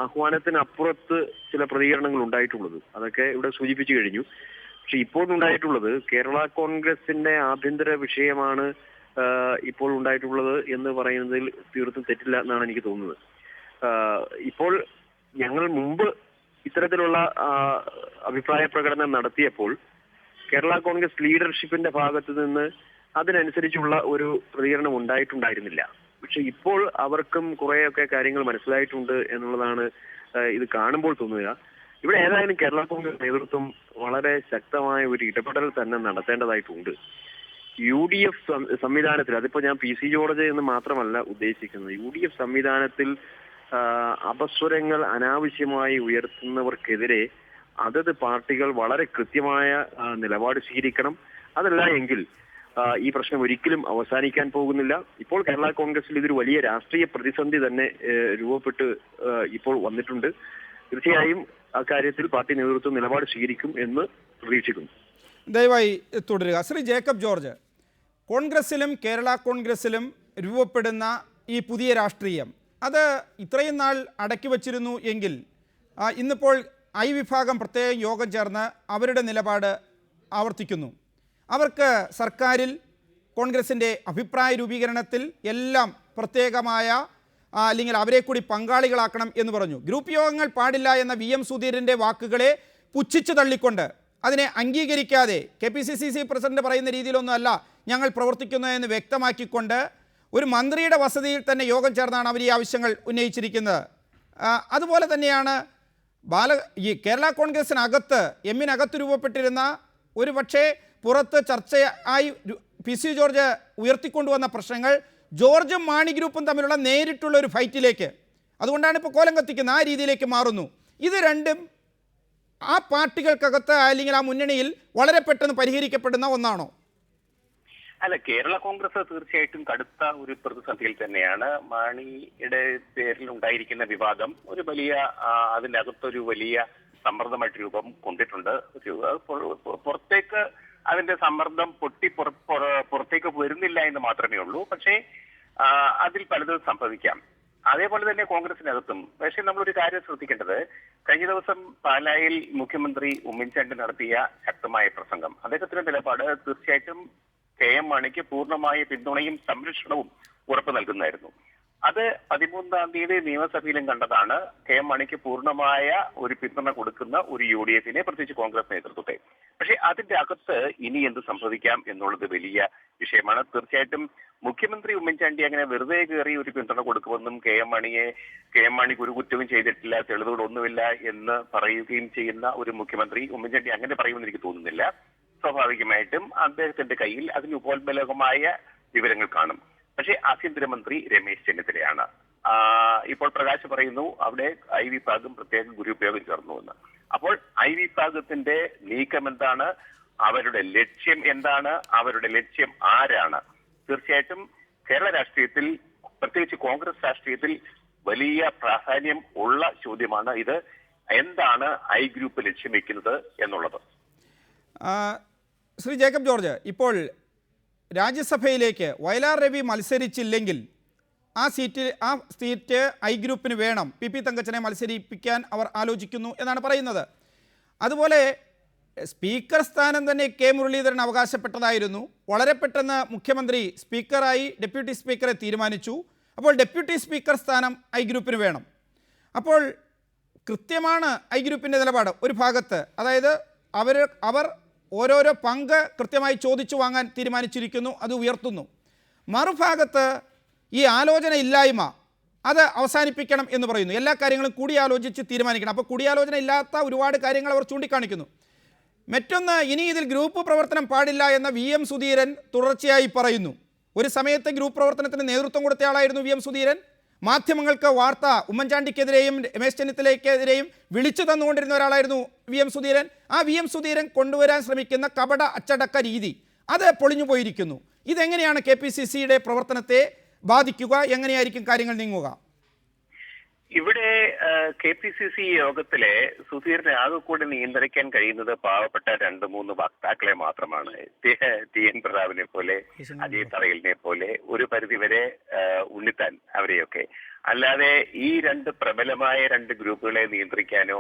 ആഹ്വാനത്തിനപ്പുറത്ത് ചില പ്രതികരണങ്ങൾ ഉണ്ടായിട്ടുള്ളത്. അതൊക്കെ ഇവിടെ സൂചിപ്പിച്ചു കഴിഞ്ഞു. പക്ഷെ ഇപ്പോൾ ഉണ്ടായിട്ടുള്ളത് കേരള കോൺഗ്രസിന്റെ ആഭ്യന്തര വിഷയമാണ് ഇപ്പോൾ ഉണ്ടായിട്ടുള്ളത് എന്ന് പറയുന്നതിൽ തീർത്തും തെറ്റില്ല എന്നാണ് എനിക്ക് തോന്നുന്നത്. ഇപ്പോൾ ഞങ്ങൾ മുമ്പ് ഇത്തരത്തിലുള്ള അഭിപ്രായ പ്രകടനം നടത്തിയപ്പോൾ കേരള കോൺഗ്രസ് ലീഡർഷിപ്പിന്റെ ഭാഗത്ത് നിന്ന് അതിനനുസരിച്ചുള്ള ഒരു പ്രതികരണം ഉണ്ടായിട്ടുണ്ടായിരുന്നില്ല. പക്ഷെ ഇപ്പോൾ അവർക്കും കുറെയൊക്കെ കാര്യങ്ങൾ മനസ്സിലായിട്ടുണ്ട് എന്നുള്ളതാണ് ഇത് കാണുമ്പോൾ തോന്നുക. ഇവിടെ ഏതായാലും കേരള കോൺഗ്രസ് നേതൃത്വം വളരെ ശക്തമായ ഒരു ഇടപെടൽ തന്നെ നടത്തേണ്ടതായിട്ടുണ്ട്. UDF സംവിധാനത്തിൽ, അതിപ്പോ ഞാൻ PC ജോർജ് എന്ന് മാത്രമല്ല ഉദ്ദേശിക്കുന്നത്, UDF സംവിധാനത്തിൽ അപസ്വരങ്ങൾ അനാവശ്യമായി ഉയർത്തുന്നവർക്കെതിരെ അതത് പാർട്ടികൾ വളരെ കൃത്യമായ നിലപാട് സ്വീകരിക്കണം. അതല്ല എങ്കിൽ ഈ പ്രശ്നം ഒരിക്കലും അവസാനിക്കാൻ പോകുന്നില്ല. ഇപ്പോൾ കേരള കോൺഗ്രസിൽ ഇതൊരു വലിയ രാഷ്ട്രീയ പ്രതിസന്ധി തന്നെ രൂപപ്പെട്ട് ഇപ്പോൾ വന്നിട്ടുണ്ട്. തീർച്ചയായും അക്കാര്യത്തിൽ പാർട്ടി നേതൃത്വം നിലപാട് സ്വീകരിക്കും എന്ന് പ്രതീക്ഷിക്കുന്നു. ദയവായി തുടരുക. ശ്രീ ജേക്കബ് ജോർജ്, കോൺഗ്രസിലും കേരള കോൺഗ്രസിലും രൂപപ്പെടുന്ന ഈ പുതിയ രാഷ്ട്രീയം അത് ഇത്രയും നാൾ അടക്കി വച്ചിരുന്നു എങ്കിൽ ഇന്നിപ്പോൾ വിഭാഗം പ്രത്യേക യോഗം ചേർന്ന് അവരുടെ നിലപാട് ആവർത്തിക്കുന്നു. അവർക്ക് സർക്കാരിൽ കോൺഗ്രസിൻ്റെ അഭിപ്രായ രൂപീകരണത്തിൽ എല്ലാം പ്രത്യേകമായ അല്ലെങ്കിൽ അവരെ കൂടി പങ്കാളികളാക്കണം എന്ന് പറഞ്ഞു. ഗ്രൂപ്പ് യോഗങ്ങൾ പാടില്ല എന്ന VM സുധീരൻ്റെ വാക്കുകളെ പുച്ഛിച്ചു തള്ളിക്കൊണ്ട്, അതിനെ അംഗീകരിക്കാതെ KPCC പ്രസിഡന്റ് പറയുന്ന രീതിയിലൊന്നുമല്ല ഞങ്ങൾ പ്രവർത്തിക്കുന്നതെന്ന് വ്യക്തമാക്കിക്കൊണ്ട് ഒരു മന്ത്രിയുടെ വസതിയിൽ തന്നെ യോഗം ചേർന്നാണ് അവർ ഈ ആവശ്യങ്ങൾ ഉന്നയിച്ചിരിക്കുന്നത്. അതുപോലെ തന്നെയാണ് ഈ കേരള കോൺഗ്രസിനകത്ത് എമ്മിനകത്ത് രൂപപ്പെട്ടിരുന്ന ഒരു പക്ഷേ പുറത്ത് ചർച്ചയായി PC ജോർജ് ഉയർത്തിക്കൊണ്ടുവന്ന പ്രശ്നങ്ങൾ ജോർജും മാണി ഗ്രൂപ്പും തമ്മിലുള്ള നേരിട്ടുള്ള ഒരു ഫൈറ്റിലേക്ക്, അതുകൊണ്ടാണ് ഇപ്പോൾ കോലം കത്തിക്കുന്നത്, ആ രീതിയിലേക്ക് മാറുന്നു. ഇത് രണ്ടും ആ പാർട്ടികൾക്കകത്ത് അല്ലെങ്കിൽ ആ മുന്നണിയിൽ വളരെ പെട്ടെന്ന് പരിഹരിക്കപ്പെടുന്ന ഒന്നാണോ? അല്ല, കേരള കോൺഗ്രസ് തീർച്ചയായിട്ടും കടുത്ത ഒരു പ്രതിസന്ധിയിൽ തന്നെയാണ്. മാണിയുടെ പേരിൽ ഉണ്ടായിരിക്കുന്ന വിവാദം ഒരു വലിയ അതിൻ്റെ അകത്തൊരു വലിയ സമ്മർദ്ദമായിട്ട് രൂപം കൊണ്ടിട്ടുണ്ട്. പുറത്തേക്ക് അതിന്റെ സമ്മർദ്ദം പൊട്ടി പുറത്തേക്ക് വരുന്നില്ല എന്ന് മാത്രമേ ഉള്ളൂ. പക്ഷേ അതിൽ പലതും സംഭവിക്കാം. അതേപോലെ തന്നെ കോൺഗ്രസിനകത്തും. പക്ഷേ നമ്മളൊരു കാര്യം ശ്രദ്ധിക്കേണ്ടത്, കഴിഞ്ഞ ദിവസം പാലായിൽ മുഖ്യമന്ത്രി ഉമ്മൻചാണ്ടി നടത്തിയ ശക്തമായ പ്രസംഗം, അദ്ദേഹത്തിന്റെ നിലപാട് തീർച്ചയായിട്ടും KM മാണിക്ക് പൂർണ്ണമായ പിന്തുണയും സംരക്ഷണവും ഉറപ്പു നൽകുന്നതായിരുന്നു. അത് 13-ാം തീയതി നിയമസഭയിലും കണ്ടതാണ്. KM മാണിക്ക് പൂർണ്ണമായ ഒരു പിന്തുണ കൊടുക്കുന്ന ഒരു UDF-നെ, പ്രത്യേകിച്ച് കോൺഗ്രസ് നേതൃത്വത്തെ. പക്ഷെ അതിന്റെ അകത്ത് ഇനി എന്ത് സംഭവിക്കാം എന്നുള്ളത് വലിയ വിഷയമാണ്. തീർച്ചയായിട്ടും മുഖ്യമന്ത്രി ഉമ്മൻചാണ്ടി അങ്ങനെ വെറുതെ കയറി ഒരു പിന്തുണ കൊടുക്കുമെന്നും KM മാണിക്ക് ഒരു കുറ്റവും ചെയ്തിട്ടില്ല, തെളിവുകളൊന്നുമില്ല എന്ന് പറയുകയും ചെയ്യുന്ന ഒരു മുഖ്യമന്ത്രി ഉമ്മൻചാണ്ടി അങ്ങനെ പറയുമെന്ന് എനിക്ക് തോന്നുന്നില്ല. സ്വാഭാവികമായിട്ടും അദ്ദേഹത്തിന്റെ കയ്യിൽ അതിന് ഉപോത്ബലകമായ വിവരങ്ങൾ കാണും. പക്ഷേ ആഭ്യന്തരമന്ത്രി രമേശ് ചെന്നിത്തലയാണ്. ഇപ്പോൾ പ്രകാശ് പറയുന്നു അവിടെ വിഭാഗം പ്രത്യേക ഗുരുപയോഗം ചേർന്നു എന്ന്. അപ്പോൾ വിഭാഗത്തിന്റെ നീക്കം എന്താണ്, അവരുടെ ലക്ഷ്യം എന്താണ്, അവരുടെ ലക്ഷ്യം ആരാണ്? തീർച്ചയായിട്ടും കേരള രാഷ്ട്രീയത്തിൽ, പ്രത്യേകിച്ച് കോൺഗ്രസ് രാഷ്ട്രീയത്തിൽ വലിയ പ്രാധാന്യം ഉള്ള ചോദ്യമാണ് ഇത്. എന്താണ് ഗ്രൂപ്പ് ലക്ഷ്യം വയ്ക്കുന്നത് എന്നുള്ളത്. ശ്രീ ജേക്കബ് ജോർജ്, ഇപ്പോൾ രാജ്യസഭയിലേക്ക് വയലാർ രവി മത്സരിച്ചില്ലെങ്കിൽ ആ സീറ്റ് ഗ്രൂപ്പിന് വേണം. PP തങ്കച്ചനെ മത്സരിപ്പിക്കാൻ അവർ ആലോചിക്കുന്നു എന്നാണ് പറയുന്നത്. അതുപോലെ സ്പീക്കർ സ്ഥാനം തന്നെ K മുരളീധരൻ അവകാശപ്പെട്ടതായിരുന്നു. വളരെ പെട്ടെന്ന് മുഖ്യമന്ത്രി സ്പീക്കറായി ഡെപ്യൂട്ടി സ്പീക്കറെ തീരുമാനിച്ചു. അപ്പോൾ ഡെപ്യൂട്ടി സ്പീക്കർ സ്ഥാനം ഗ്രൂപ്പിന് വേണം. അപ്പോൾ കൃത്യമാണ് ഗ്രൂപ്പിൻ്റെ നിലപാട്. ഒരു ഭാഗത്ത് അതായത് അവർ ഓരോരോ പങ്ക് കൃത്യമായി ചോദിച്ചു വാങ്ങാൻ തീരുമാനിച്ചിരിക്കുന്നു, അത് ഉയർത്തുന്നു. മറുഭാഗത്ത് ഈ ആലോചന ഇല്ലായ്മ അത് അവസാനിപ്പിക്കണം എന്ന് പറയുന്നു. എല്ലാ കാര്യങ്ങളും കൂടിയാലോചിച്ച് തീരുമാനിക്കണം. അപ്പോൾ കൂടിയാലോചന ഇല്ലാത്ത ഒരുപാട് കാര്യങ്ങൾ അവർ ചൂണ്ടിക്കാണിക്കുന്നു. മറ്റൊന്ന്, ഇനി ഇതിൽ ഗ്രൂപ്പ് പ്രവർത്തനം പാടില്ല എന്ന VM സുധീരൻ തുടർച്ചയായി പറയുന്നു. ഒരു സമയത്ത് ഗ്രൂപ്പ് പ്രവർത്തനത്തിന് നേതൃത്വം കൊടുത്തയാളായിരുന്നു VM സുധീരൻ. മാധ്യമങ്ങൾക്ക് വാർത്ത ഉമ്മൻചാണ്ടിക്കെതിരെയും രമേശ് ചെന്നിത്തലയ്ക്കെതിരെയും വിളിച്ചു തന്നുകൊണ്ടിരുന്ന ഒരാളായിരുന്നു VM സുധീരൻ. ആ VM സുധീരൻ കൊണ്ടുവരാൻ ശ്രമിക്കുന്ന കപട അച്ചടക്ക രീതി അത് പൊളിഞ്ഞു പോയിരിക്കുന്നു. ഇതെങ്ങനെയാണ് KPCCയുടെ പ്രവർത്തനത്തെ ബാധിക്കുക? എങ്ങനെയായിരിക്കും കാര്യങ്ങൾ നീങ്ങുക? ഇവിടെ KPCC യോഗത്തിലെ സുധീറിനെ ആകെ കൂടി നിയന്ത്രിക്കാൻ കഴിയുന്നത് പാവപ്പെട്ട 2-3 വക്താക്കളെ മാത്രമാണ്. TN പ്രതാപിനെ പോലെ, അജയ് തറയിലിനെ പോലെ, ഒരു പരിധിവരെ ഉണ്ണിത്താൻ, അവരെയൊക്കെ. അല്ലാതെ ഈ പ്രബലമായ 2 ഗ്രൂപ്പുകളെ നിയന്ത്രിക്കാനോ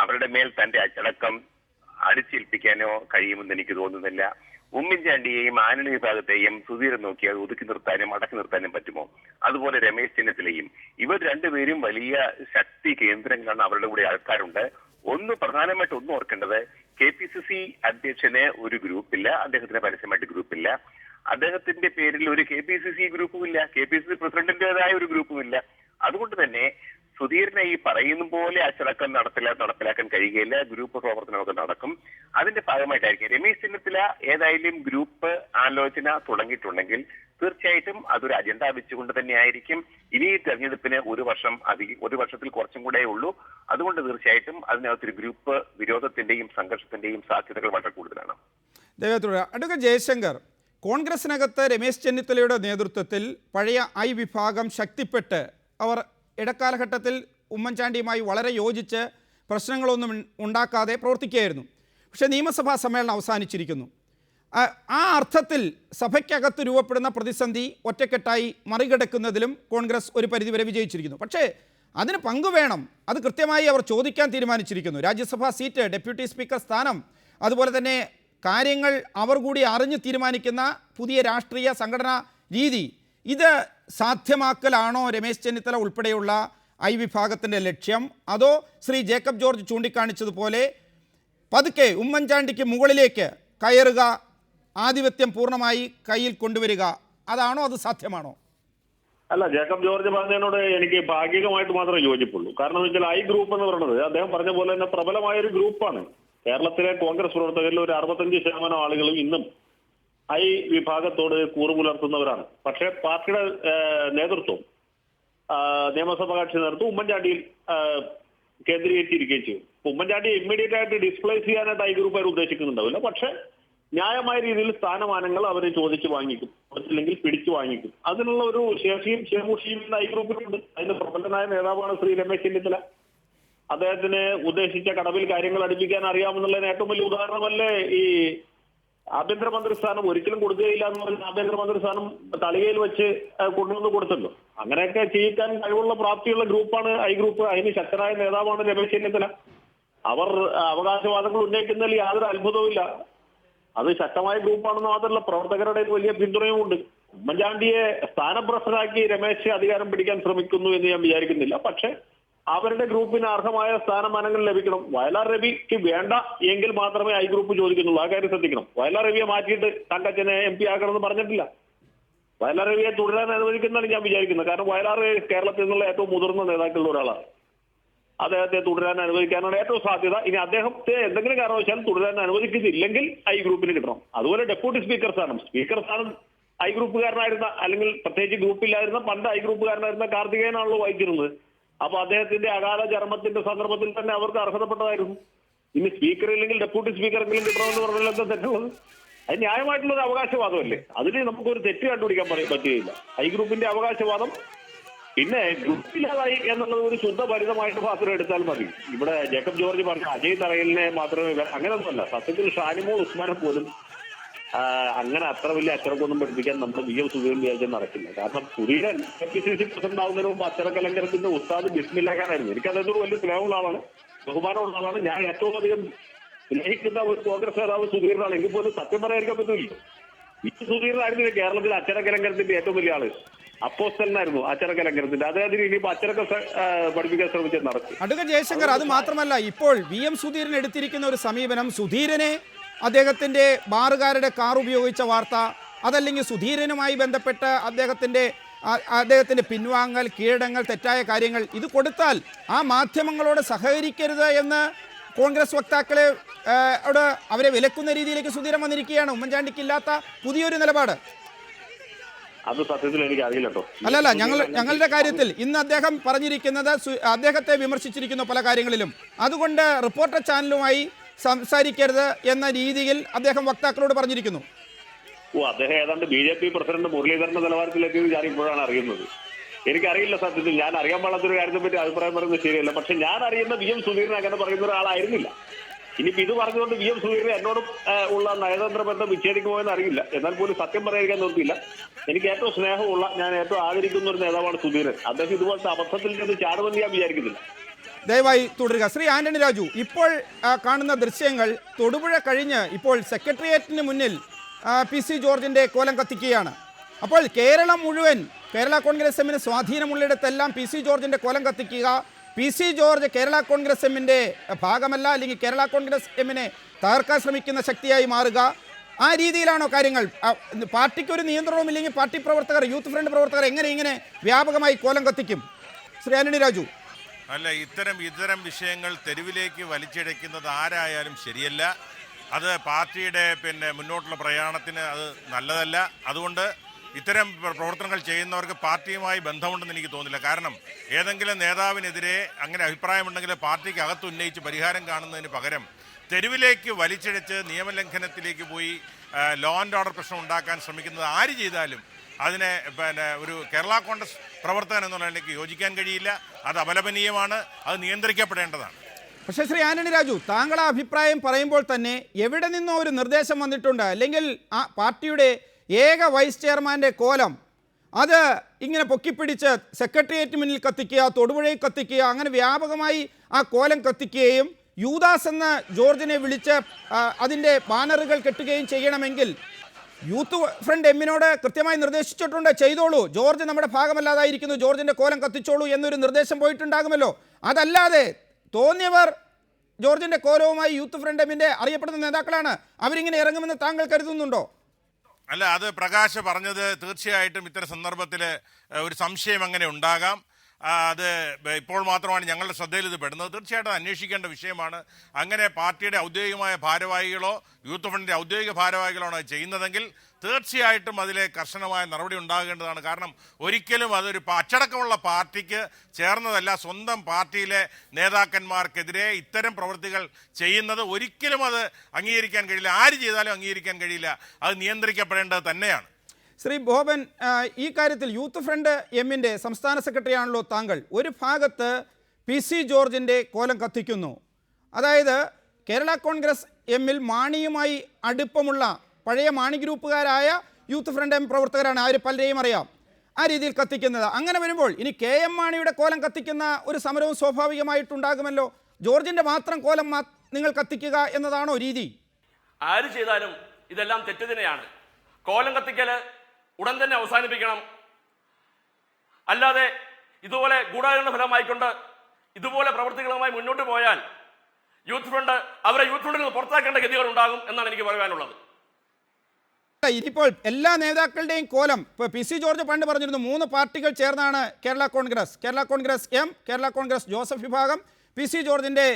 അവരുടെ മേൽ തന്റെ അച്ചടക്കം അടിച്ചേൽപ്പിക്കാനോ കഴിയുമെന്ന് എനിക്ക് തോന്നുന്നില്ല. ഉമ്മൻചാണ്ടിയെയും ആന്റണി വിഭാഗത്തെയും സുധീരൻ നോക്കിയാൽ ഒതുക്കി നിർത്താനും അടക്കി നിർത്താനും പറ്റുമോ? അതുപോലെ രമേശ് ചെന്നിത്തലയും. ഇവർ രണ്ടുപേരും വലിയ ശക്തി കേന്ദ്രങ്ങളാണ്. അവരുടെ കൂടെ ആൾക്കാരുണ്ട്. ഒന്ന് പ്രധാനമായിട്ട് ഒന്ന് ഓർക്കേണ്ടത്, KPCC അധ്യക്ഷന് ഒരു ഗ്രൂപ്പില്ല, അദ്ദേഹത്തിന് പരസ്യമായിട്ട് ഗ്രൂപ്പില്ല. അദ്ദേഹത്തിന്റെ പേരിൽ ഒരു KPCC ഗ്രൂപ്പും ഇല്ല, KPCC പ്രസിഡന്റിന്റേതായ ഒരു ഗ്രൂപ്പും ഇല്ല. അതുകൊണ്ട് തന്നെ സുധീറിനെ ഈ പറയുന്ന പോലെ അച്ചടക്കം നടപ്പിലാക്കാൻ കഴിയുകയില്ല. ഗ്രൂപ്പ് പ്രവർത്തനമൊക്കെ നടക്കും. അതിന്റെ ഭാഗമായിട്ടായിരിക്കും രമേശ് ചെന്നിത്തല ഏതായാലും ഗ്രൂപ്പ് ആലോചന തുടങ്ങിയിട്ടുണ്ടെങ്കിൽ തീർച്ചയായിട്ടും അതൊരു അജണ്ട വെച്ചുകൊണ്ട് തന്നെയായിരിക്കും. ഇനി തെരഞ്ഞെടുപ്പിന് ഒരു വർഷത്തിൽ കുറച്ചും കൂടെ ഉള്ളൂ. അതുകൊണ്ട് തീർച്ചയായിട്ടും അതിനകത്തൊരു ഗ്രൂപ്പ് വിരോധത്തിന്റെയും സംഘർഷത്തിന്റെയും സാധ്യതകൾ വളരെ കൂടുതലാണ്. അഡ്വക്കേറ്റ് ജയശങ്കർ, കോൺഗ്രസിനകത്ത് രമേശ് ചെന്നിത്തലയുടെ നേതൃത്വത്തിൽ പഴയ വിഭാഗം ശക്തിപ്പെട്ട് അവർ ഇടക്കാലഘട്ടത്തിൽ ഉമ്മൻചാണ്ടിയുമായി വളരെ യോജിച്ച് പ്രശ്നങ്ങളൊന്നും ഉണ്ടാക്കാതെ പ്രവർത്തിക്കുകയായിരുന്നു. പക്ഷേ നിയമസഭാ സമ്മേളനം അവസാനിച്ചിരിക്കുന്നു. ആ അർത്ഥത്തിൽ സഭയ്ക്കകത്ത് രൂപപ്പെടുന്ന പ്രതിസന്ധി ഒറ്റക്കെട്ടായി മറികടക്കുന്നതിലും കോൺഗ്രസ് ഒരു പരിധിവരെ വിജയിച്ചിരിക്കുന്നു. പക്ഷേ അതിന് പങ്കുവേണം, അത് കൃത്യമായി അവർ ചോദിക്കാൻ തീരുമാനിച്ചിരിക്കുന്നു. രാജ്യസഭാ സീറ്റ്, ഡെപ്യൂട്ടി സ്പീക്കർ സ്ഥാനം, അതുപോലെ തന്നെ കാര്യങ്ങൾ അവർ കൂടി അറിഞ്ഞ് തീരുമാനിക്കുന്ന പുതിയ രാഷ്ട്രീയ സംഘടനാ രീതി, ഇത് സാധ്യമാക്കലാണോ രമേശ് ചെന്നിത്തല ഉൾപ്പെടെയുള്ള വിഭാഗത്തിൻ്റെ ലക്ഷ്യം? അതോ ശ്രീ ജേക്കബ് ജോർജ് ചൂണ്ടിക്കാണിച്ചതുപോലെ പതുക്കെ ഉമ്മൻചാണ്ടിക്ക് മുകളിലേക്ക് കയറുക, ആധിപത്യം പൂർണ്ണമായി കയ്യിൽ കൊണ്ടുവരിക, അതാണോ, അത് സാധ്യമാണോ? അല്ല, ജേക്കബ് ജോർജ് പറഞ്ഞതിനോട് എനിക്ക് ഭാഗികമായിട്ട് മാത്രമേ യോജിപ്പുള്ളൂ. കാരണം എന്ന് വെച്ചാൽ ഗ്രൂപ്പ് എന്ന് പറയുന്നത് അദ്ദേഹം പറഞ്ഞ പോലെ തന്നെ പ്രബലമായ ഒരു ഗ്രൂപ്പാണ്. കേരളത്തിലെ കോൺഗ്രസ് പ്രവർത്തകരിൽ ഒരു 65% ആളുകളും ഇന്നും വിഭാഗത്തോട് കൂറു പുലർത്തുന്നവരാണ്. പക്ഷേ പാർട്ടിയുടെ നേതൃത്വം, നിയമസഭാ കക്ഷി നേതൃത്വം ഉമ്മൻചാണ്ടിയിൽ കേന്ദ്രീകരിച്ചിരിക്കുകയും ചെയ്യും. ഉമ്മൻചാണ്ടിയെ ഇമ്മീഡിയറ്റ് ആയിട്ട് ഡിസ്പ്ലേസ് ചെയ്യാനായിട്ട് ഗ്രൂപ്പുകാർ ഉദ്ദേശിക്കുന്നുണ്ടാവില്ല. പക്ഷെ ന്യായമായ രീതിയിൽ സ്ഥാനമാനങ്ങൾ അവരെ ചോദിച്ചു വാങ്ങിക്കും, അല്ലെങ്കിൽ പിടിച്ചു വാങ്ങിക്കും. അതിനുള്ള ഒരു ശേഷിയും ശേമുഷിയും ഗ്രൂപ്പിലുണ്ട്. അതിന്റെ പ്രബലനായ നേതാവാണ് ശ്രീ രമേശ് ചെന്നിത്തല. അദ്ദേഹത്തിന് ഉദ്ദേശിച്ച കടവിൽ കാര്യങ്ങൾ അടുപ്പിക്കാൻ അറിയാമെന്നുള്ളതിന് ഏറ്റവും വലിയ ഉദാഹരണമല്ലേ ഈ ആഭ്യന്തരമന്ത്രി സ്ഥാനം ഒരിക്കലും കൊടുക്കുകയില്ല എന്ന് പറഞ്ഞ ആഭ്യന്തരമന്ത്രി സ്ഥാനം തളികയിൽ വെച്ച് കൊണ്ടുവന്ന് കൊടുത്തല്ലോ. അങ്ങനെയൊക്കെ ചെയ്യിക്കാൻ കഴിവുള്ള പ്രാപ്തിയുള്ള ഗ്രൂപ്പാണ് ഗ്രൂപ്പ്. അതിന് ശക്തരായ നേതാവാണ് രമേശ് ചെന്നിത്തല. അവർ അവകാശവാദങ്ങൾ ഉന്നയിക്കുന്നതിൽ യാതൊരു അത്ഭുതവുമില്ല. അത് ശക്തമായ ഗ്രൂപ്പാണെന്ന് മാത്രമല്ല, പ്രവർത്തകരുടെ വലിയ പിന്തുണയുമുണ്ട്. ഉമ്മൻചാണ്ടിയെ സ്ഥാനഭ്രഷ്ടരാക്കി രമേശ് അധികാരം പിടിക്കാൻ ശ്രമിക്കുന്നു എന്ന് ഞാൻ വിചാരിക്കുന്നില്ല. പക്ഷെ അവരുടെ ഗ്രൂപ്പിന് അർഹമായ സ്ഥാനമാനങ്ങൾ ലഭിക്കണം. വയലാർ രവിക്ക് വേണ്ട എങ്കിൽ മാത്രമേ ഗ്രൂപ്പ് ചോദിക്കുന്നുള്ളൂ. ആ കാര്യം ശ്രദ്ധിക്കണം. വയലാർ രവിയെ മാറ്റിയിട്ട് തങ്കച്ചനെ MP ആക്കണമെന്ന് പറഞ്ഞിട്ടില്ല. വയലാർ രവിയെ തുടരാൻ അനുവദിക്കുന്നതാണ് ഞാൻ വിചാരിക്കുന്നത്. കാരണം വയലാർ കേരളത്തിൽ നിന്നുള്ള ഏറ്റവും മുതിർന്ന നേതാക്കളുടെ ഒരാളാണ്. അദ്ദേഹത്തെ തുടരാൻ അനുവദിക്കാനാണ് ഏറ്റവും സാധ്യത. ഇനി അദ്ദേഹത്തെ എന്തെങ്കിലും കാരണവശാൽ തുടരാൻ അനുവദിക്കുന്നില്ലെങ്കിൽ ഗ്രൂപ്പിന് കിട്ടണം. അതുപോലെ ഡെപ്യൂട്ടി സ്പീക്കർ സ്ഥാനം ഗ്രൂപ്പുകാരനായിരുന്ന, അല്ലെങ്കിൽ പ്രത്യേകിച്ച് ഗ്രൂപ്പില്ലായിരുന്ന പണ്ട് ഗ്രൂപ്പുകാരനായിരുന്ന കാർത്തികേയനാണല്ലോ വഹിച്ചിരുന്നത്. അപ്പൊ അദ്ദേഹത്തിന്റെ അകാല ചർമ്മത്തിന്റെ സന്ദർഭത്തിൽ തന്നെ അവർക്ക് അർഹതപ്പെട്ടതായിരുന്നു. ഇനി സ്പീക്കർ ഇല്ലെങ്കിൽ ഡെപ്യൂട്ടി സ്പീക്കറെങ്കിലും കിട്ടണമെന്ന് പറഞ്ഞാൽ എന്താ തെറ്റുള്ളത്? അത് ന്യായമായിട്ടുള്ള ഒരു അവകാശവാദമല്ലേ. അതിന് നമുക്കൊരു തെറ്റ് കണ്ടുപിടിക്കാൻ പറ്റുകയില്ല. ഗ്രൂപ്പിന്റെ അവകാശവാദം. പിന്നെ ഗ്രൂപ്പില്ലാതായി എന്നുള്ളത് ഒരു ശുദ്ധഭരിതമായിട്ട് മാത്രം എടുത്താൽ മതി. ഇവിടെ ജേക്കബ് ജോർജ് പറഞ്ഞ അജയ് തറയലിനെ മാത്രമേ, അങ്ങനെയൊന്നുമല്ല. സത്യത്തിൽ ഷാനിമോൾ ഉസ്മാനെ പോലും അങ്ങനെ അത്ര വലിയ അച്ചടക്കമൊന്നും പഠിപ്പിക്കാൻ നമ്മൾ VM സുധീരൻ വിചാരിച്ചാൽ നടക്കില്ല. കാരണം സുധീരൻ KPCC പ്രസിഡന്റ് ആവുന്നതിന് മുമ്പ് അച്ചടക്കലംഘനത്തിന്റെ ഉസ്താദ് ബിസ്മില്ലാഖാനായിരുന്നു. എനിക്ക് അദ്ദേഹത്തോട് വലിയ സ്നേഹമുള്ള ആളാണ്, ബഹുമാനമുള്ള ആളാണ്. ഞാൻ ഏറ്റവും അധികം സ്നേഹിക്കുന്ന ഒരു കോൺഗ്രസ് നേതാവ് സുധീരനാണ്. എങ്കിൽ പോലും സത്യം പറയാതിരിക്കാൻ പറ്റില്ല. സുധീരനായിരുന്നു കേരളത്തിലെ അച്ചടക്കലംഘനത്തിന്റെ ഏറ്റവും വലിയ ആള്. അപ്പോസ്തലനായിരുന്നു അച്ചടക്കലംഘനത്തിന്റെ. അദ്ദേഹത്തിന് ഇനിയിപ്പോ അച്ചടക്കം പഠിപ്പിക്കാൻ ശ്രമിച്ചത് നടക്കും. അഡ്വക്കേറ്റ് ജയശങ്കർ, അത് മാത്രമല്ല, ഇപ്പോൾ VM സുധീരൻ എടുത്തിരിക്കുന്ന ഒരു സമീപനം, സുധീരനെ അദ്ദേഹത്തിൻ്റെ ബാറുകാരുടെ കാർ ഉപയോഗിച്ച വാർത്ത, അതല്ലെങ്കിൽ സുധീരനുമായി ബന്ധപ്പെട്ട് അദ്ദേഹത്തിൻ്റെ പിൻവാങ്ങൽ, കീഴടങ്ങൾ, തെറ്റായ കാര്യങ്ങൾ, ഇത് കൊടുത്താൽ ആ മാധ്യമങ്ങളോട് സഹകരിക്കരുത് എന്ന് കോൺഗ്രസ് വക്താക്കളെ അവരെ വിലക്കുന്ന രീതിയിലേക്ക് സുധീരൻ വന്നിരിക്കുകയാണ്. ഉമ്മൻചാണ്ടിക്കില്ലാത്ത പുതിയൊരു നിലപാട്. അത് സത്യത്തിൽ എനിക്ക് അറിയില്ല കേട്ടോ. അല്ലല്ല, ഞങ്ങളുടെ കാര്യത്തിൽ ഇന്ന് അദ്ദേഹം പറഞ്ഞിരിക്കുന്നത്, അദ്ദേഹത്തെ വിമർശിച്ചിരിക്കുന്നു പല കാര്യങ്ങളിലും. അതുകൊണ്ട് റിപ്പോർട്ടർ ചാനലുമായി സംസാരിക്കരുത് എന്ന രീതിയിൽ അദ്ദേഹം വക്താക്കളോട് പറഞ്ഞിരിക്കുന്നു. അദ്ദേഹം ഏതാണ്ട് BJP പ്രസിഡന്റ് മുരളീധരന്റെ നിലവാരത്തിലെത്തിയത് ഞാൻ ഇപ്പോഴാണ് അറിയുന്നത്. എനിക്കറിയില്ല സത്യത്തിൽ. ഞാൻ അറിയാൻ പാടാത്തൊരു കാര്യത്തെ പറ്റി അഭിപ്രായം പറയുന്നത് ശരിയല്ല. പക്ഷെ ഞാൻ അറിയുന്ന VM സുധീരൻ അങ്ങനെ പറയുന്ന ഒരാളായിരുന്നില്ല. ഇനിയിപ്പോൾ ഇത് പറഞ്ഞുകൊണ്ട് VM സുധീരൻ എന്നോടും ഉള്ള നയതന്ത്ര ബന്ധം വിച്ഛേദിക്കുമോ എന്ന് അറിയില്ല. എന്നാൽ പോലും സത്യം പറയാതിരിക്കാൻ നിർത്തിയില്ല. എനിക്ക് ഏറ്റവും സ്നേഹമുള്ള, ഞാൻ ഏറ്റവും ആദരിക്കുന്ന ഒരു നേതാവാണ് സുധീരൻ. അദ്ദേഹം ഇതുപോലത്തെ അബദ്ധത്തിൽ നിന്ന് ചാടുമെന്ന് ഞാൻ വിചാരിക്കുന്നില്ല. ദയവായി തുടരുക. ശ്രീ ആന്റണി രാജു, ഇപ്പോൾ കാണുന്ന ദൃശ്യങ്ങൾ തൊടുപുഴ കഴിഞ്ഞ് ഇപ്പോൾ സെക്രട്ടേറിയറ്റിന് മുന്നിൽ PC ജോർജിൻ്റെ കോലം കത്തിക്കുകയാണ്. അപ്പോൾ കേരളം മുഴുവൻ, കേരള കോൺഗ്രസ് എമ്മിന് സ്വാധീനമുള്ളിടത്തെല്ലാം PC ജോർജിൻ്റെ കോലം കത്തിക്കുക, PC ജോർജ് കേരള കോൺഗ്രസ് എമ്മിൻ്റെ ഭാഗമല്ല, അല്ലെങ്കിൽ കേരള കോൺഗ്രസ് എമ്മിനെ തകർക്കാൻ ശ്രമിക്കുന്ന ശക്തിയായി മാറുക, ആ രീതിയിലാണോ കാര്യങ്ങൾ? പാർട്ടിക്ക് ഒരു നിയന്ത്രണവും ഇല്ലെങ്കിൽ പാർട്ടി പ്രവർത്തകർ, യൂത്ത് ഫ്രണ്ട് പ്രവർത്തകർ എങ്ങനെ ഇങ്ങനെ വ്യാപകമായി കോലം കത്തിക്കും? ശ്രീ ആന്റണി രാജു. അല്ല, ഇത്തരം വിഷയങ്ങൾ തെരുവിലേക്ക് വലിച്ചിഴക്കുന്നത് ആരായാലും ശരിയല്ല. അത് പാർട്ടിയുടെ മുന്നോട്ടുള്ള പ്രയാണത്തിന് അത് നല്ലതല്ല. അതുകൊണ്ട് ഇത്തരം പ്രവർത്തനങ്ങൾ ചെയ്യുന്നവർക്ക് പാർട്ടിയുമായി ബന്ധമുണ്ടെന്ന് എനിക്ക് തോന്നുന്നില്ല. കാരണം ഏതെങ്കിലും നേതാവിനെതിരെ അങ്ങനെ അഭിപ്രായമുണ്ടെങ്കിൽ പാർട്ടിക്ക് അകത്ത് ഉന്നയിച്ച് പരിഹാരം കാണുന്നതിന് പകരം തെരുവിലേക്ക് വലിച്ചിഴച്ച് നിയമലംഘനത്തിലേക്ക് പോയി ലോ ആൻഡ് ഓർഡർ പ്രശ്നം ഉണ്ടാക്കാൻ ശ്രമിക്കുന്നത് ആര് ചെയ്താലും അതിനെ ഒരു കേരള കോൺഗ്രസ് പ്രവർത്തകൻ എന്നുള്ളതിലേക്ക് യോജിക്കാൻ കഴിയില്ല. അത് അപലപനീയമാണ്, അത് നിയന്ത്രിക്കപ്പെടേണ്ടതാണ്. പക്ഷേ ശ്രീ ആന്റണി രാജു, താങ്കൾ ആ അഭിപ്രായം പറയുമ്പോൾ തന്നെ എവിടെ നിന്നോ ഒരു നിർദ്ദേശം വന്നിട്ടുണ്ട്, അല്ലെങ്കിൽ ആ പാർട്ടിയുടെ ഏക വൈസ് ചെയർമാൻ്റെ കോലം അത് ഇങ്ങനെ പൊക്കിപ്പിടിച്ച് സെക്രട്ടേറിയറ്റ് മുന്നിൽ കത്തിക്കുക, തൊടുപുഴയിൽ കത്തിക്കുക, അങ്ങനെ വ്യാപകമായി ആ കോലം കത്തിക്കുകയും യൂദാസ് എന്ന ജോർജിനെ വിളിച്ച് അതിൻ്റെ ബാനറുകൾ കെട്ടുകയും ചെയ്യണമെങ്കിൽ യൂത്ത് ഫ്രണ്ട് എമ്മിനോട് കൃത്യമായി നിർദ്ദേശിച്ചിട്ടുണ്ട്, ചെയ്തോളൂ, ജോർജ് നമ്മുടെ ഭാഗമല്ലാതായിരിക്കുന്നു, ജോർജിൻ്റെ കോലം കത്തിച്ചോളൂ എന്നൊരു നിർദ്ദേശം പോയിട്ടുണ്ടാകുമല്ലോ. അതല്ലാതെ തോന്നിയവർ ജോർജിൻ്റെ കോലവുമായി യൂത്ത് ഫ്രണ്ട് എമ്മിൻ്റെ അറിയപ്പെടുന്ന നേതാക്കളാണ്, അവരിങ്ങനെ ഇറങ്ങുമെന്ന് താങ്കൾ കരുതുന്നുണ്ടോ? അല്ല, അത് പ്രകാശ് പറഞ്ഞത് തീർച്ചയായിട്ടും ഇത്തരം സന്ദർഭത്തിൽ ഒരു സംശയം അങ്ങനെ ഉണ്ടാകാം. അത് ഇപ്പോൾ മാത്രമാണ് ഞങ്ങളുടെ ശ്രദ്ധയിൽ ഇത് പെടുന്നത്. തീർച്ചയായിട്ടും അന്വേഷിക്കേണ്ട വിഷയമാണ്. അങ്ങനെ പാർട്ടിയുടെ ഔദ്യോഗികമായ ഭാരവാഹികളോ യൂത്ത് ഫണ്ടിൻ്റെ ഔദ്യോഗിക ഭാരവാഹികളോ ആണ് ചെയ്യുന്നതെങ്കിൽ തീർച്ചയായിട്ടും അതിലെ കർശനമായ നടപടി ഉണ്ടാകേണ്ടതാണ്. കാരണം ഒരിക്കലും അതൊരു അച്ചടക്കമുള്ള പാർട്ടിക്ക് ചേർന്നതല്ല. സ്വന്തം പാർട്ടിയിലെ നേതാക്കന്മാർക്കെതിരെ ഇത്തരം പ്രവൃത്തികൾ ചെയ്യുന്നത് ഒരിക്കലും അത് അംഗീകരിക്കാൻ കഴിയില്ല. ആര് ചെയ്താലും അംഗീകരിക്കാൻ കഴിയില്ല. അത് നിയന്ത്രിക്കപ്പെടേണ്ടത് തന്നെയാണ്. ശ്രീ ബോബൻ, ഈ കാര്യത്തിൽ യൂത്ത് ഫ്രണ്ട് എമ്മിൻ്റെ സംസ്ഥാന സെക്രട്ടറി ആണല്ലോ താങ്കൾ. ഒരു ഭാഗത്ത് PC ജോർജിൻ്റെ കോലം കത്തിക്കുന്നു, അതായത് കേരള കോൺഗ്രസ് എമ്മിൽ മാണിയുമായി അടുപ്പമുള്ള പഴയ മാണി ഗ്രൂപ്പുകാരായ യൂത്ത് ഫ്രണ്ട് എം പ്രവർത്തകരാണ്, അവർ പലരെയും അറിയാം, ആ രീതിയിൽ കത്തിക്കുന്നത്. അങ്ങനെ വരുമ്പോൾ ഇനി KM മാണിയുടെ കോലം കത്തിക്കുന്ന ഒരു സമരവും സ്വാഭാവികമായിട്ടുണ്ടാകുമല്ലോ. ജോർജിൻ്റെ മാത്രം കോലം നിങ്ങൾ കത്തിക്കുക എന്നതാണോ രീതി? ആര് ചെയ്താലും ഇതെല്ലാം തെറ്റ് തന്നെയാണ്. കോലം കത്തിക്കല് ഉടൻ തന്നെ അവസാനിപ്പിക്കണം. അല്ലാതെ ഇതുപോലെ ഗൂഢാലോചന ഫലമായിക്കൊണ്ട് ഇതുപോലെ പ്രവർത്തികളുമായി മുന്നോട്ട് പോയാൽ യൂത്ത് ഫ്രണ്ട് അവരെ യൂത്ത് ഫ്രണ്ടിൽ നിന്ന് പുറത്താക്കേണ്ട ഗതികൾ ഉണ്ടാകും എന്നാണ് എനിക്ക് പറയാനുള്ളത്. ഇതിപ്പോൾ എല്ലാ നേതാക്കളുടെയും കോലം, ഇപ്പോൾ PC ജോർജ് പണ്ട് പറഞ്ഞിരുന്നു 3 പാർട്ടികൾ ചേർന്നാണ് കേരള കോൺഗ്രസ് എം, കേരള കോൺഗ്രസ് ജോസഫ് വിഭാഗം, PC ജോർജിൻ്റെ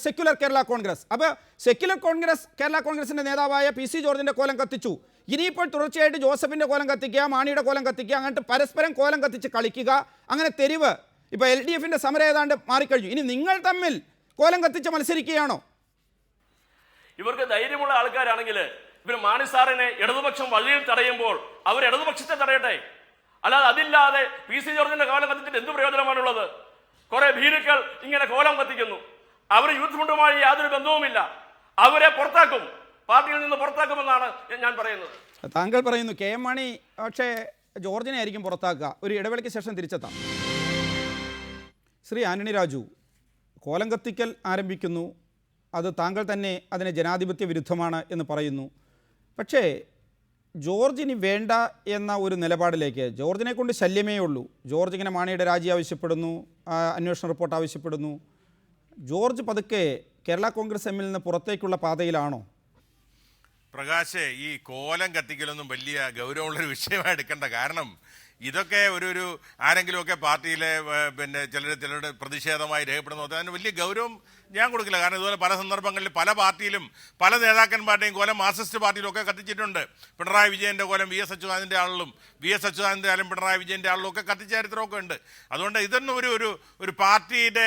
സെക്യുലർ കേരള കോൺഗ്രസ്. അപ്പോൾ സെക്യുലർ കോൺഗ്രസ് കേരള കോൺഗ്രസിൻ്റെ നേതാവായ PC ജോർജിൻ്റെ കോലം കത്തിച്ചു. ഇനിയിപ്പോൾ തുടർച്ചയായിട്ട് ജോസഫിൻ്റെ കോലം കത്തിക്കുക, മാണിയുടെ കോലം കത്തിക്കുക, അങ്ങോട്ട് പരസ്പരം കോലം കത്തിച്ച് കളിക്കുക, അങ്ങനെ തെരുവ്. ഇപ്പോൾ LDFൻ്റെ സമരം ഏതാണ്ട് മാറിക്കഴിഞ്ഞു. ഇനി നിങ്ങൾ തമ്മിൽ കോലം കത്തിച്ച് മത്സരിക്കുകയാണോ? ഇവർക്ക് ധൈര്യമുള്ള ആൾക്കാരാണെങ്കിൽ ഇവർ മാണി സാറിനെ ഇടതുപക്ഷം വഴിയിൽ തടയുമ്പോൾ അവർ ഇടതുപക്ഷത്തെ തടയട്ടെ. അല്ലാതെ അതില്ലാതെ PC ജോർജിന്റെ കോലം കത്തിച്ചിട്ട് എന്ത് പ്രയോജനമാണുള്ളത്? കുറെ ഭീരുക്കൾ ഇങ്ങനെ കോലം കത്തിക്കുന്നു. അവർ യൂത്ത് ഫ്രണ്ടുമായി യാതൊരു ബന്ധവുമില്ല. അവരെ പുറത്താക്കും, പാർട്ടിയിൽ നിന്ന് പുറത്താക്കുമെന്നാണ് ഞാൻ പറയുന്നത്. താങ്കൾ പറയുന്നു KM മാണി പക്ഷേ ജോർജിനെ ആയിരിക്കും പുറത്താക്കുക. ഒരു ഇടവേളയ്ക്ക് ശേഷം തിരിച്ചെത്താം. ശ്രീ ആന്റണി രാജു, കോലം കത്തിക്കൽ ആരംഭിക്കുന്നു, അത് താങ്കൾ തന്നെ അതിനെ ജനാധിപത്യ വിരുദ്ധമാണ് എന്ന് പറയുന്നു. പക്ഷേ ജോർജിന് വേണ്ട എന്ന ഒരു നിലപാടിലേക്ക്, ജോർജിനെ കൊണ്ട് ശല്യമേ ഉള്ളൂ, ജോർജ് ഇങ്ങനെ മാണിയുടെ രാജി ആവശ്യപ്പെടുന്നു, അന്വേഷണ റിപ്പോർട്ട് ആവശ്യപ്പെടുന്നു, ജോർജ് പതുക്കെ കേരള കോൺഗ്രസ് എമ്മിൽ നിന്ന് പുറത്തേക്കുള്ള പാതയിലാണോ? പ്രകാശ്, ഈ കോലം കത്തിക്കലൊന്നും വലിയ ഗൗരവമുള്ളൊരു വിഷയമായി എടുക്കേണ്ട. കാരണം ഇതൊക്കെ ഒരു ആരെങ്കിലുമൊക്കെ പാർട്ടിയിലെ ചിലരുടെ പ്രതിഷേധമായി രേഖപ്പെടുന്ന അതിന് വലിയ ഗൗരവം ഞാൻ കൊടുക്കില്ല. കാരണം ഇതുപോലെ പല സന്ദർഭങ്ങളിൽ പല പാർട്ടിയിലും പല നേതാക്കന്മാരുടെയും കോലം മാർക്സിസ്റ്റ് പാർട്ടിയിലും ഒക്കെ കത്തിച്ചിട്ടുണ്ട്. പിണറായി വിജയൻ്റെ കോലം VS അച്യുതാനന്ദൻ്റെ ആളിലും VS അച്യുതാനന്ദൻ്റെ ആളും പിണറായി വിജയൻ്റെ ആളിലും ഒക്കെ കത്തിച്ച ചരിത്രമൊക്കെ ഉണ്ട്. അതുകൊണ്ട് ഇതൊന്നും ഒരു പാർട്ടിയുടെ